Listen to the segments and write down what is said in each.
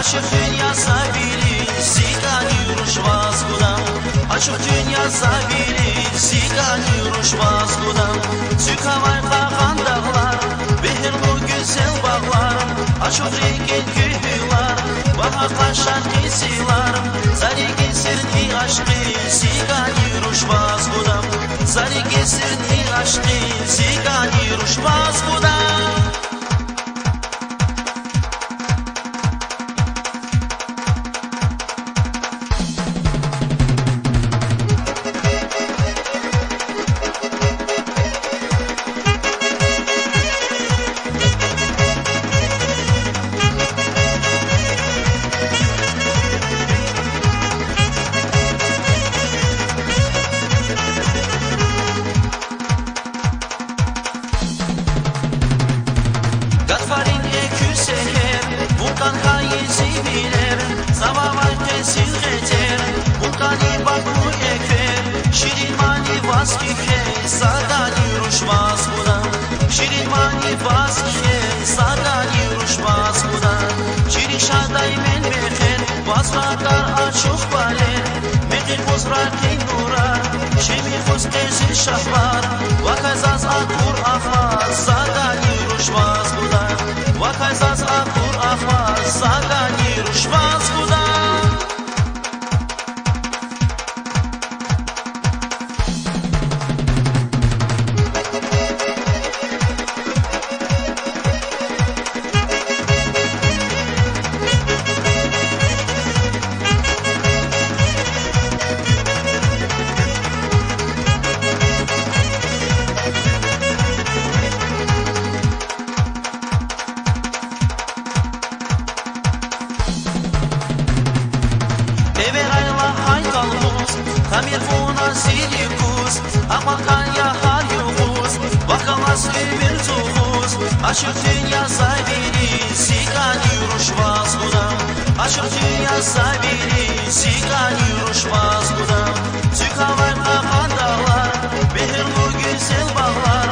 Açık dünya sabiri sigani rushvaz budam. Açık dünya sabiri sigani rushvaz budam. Zükavay kağan dağlar, behirlu güzel bağlar. Açık rengin gühülar, bahaklaşan kisilar. Zari kesirni aşkı sigani rushvaz budam. Zari kesirni aşkı sigani rushvaz budam. Gatfarin ekü seher, vulkan kayısı biler. Zavavay kesil geçer, vulkani bakmu eker. Şirin mani vaskihe, sadani rushvaz budam. Şirin mani vaskihe, sadani rushvaz budam. Şirin şaday men meher, vazvakar açuk baler. Mekir kuzrar kin nurar, şemi kuz tezir şahvar. Vakazaz akur ahvaz, sadani rushvaz budam. Vakazaz akur ahvaz, sadani rushvaz budam. Tamir funa silikus, akmakan ya har yuhus. Vakamas bir tuhus, açık dünya sabiri sigani rushvaz budam. Açık dünya sabiri sigani rushvaz budam. Zükavay kağan dağlar, behirlu güzel bağlar.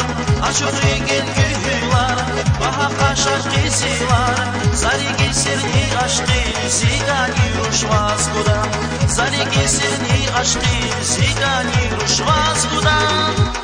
Açık rengin gühülar, bahaklaşan kisilar. Zari kesirni aşkı sigani rushvaz budam. Zari kesirni aşkı sigani rushvaz budam.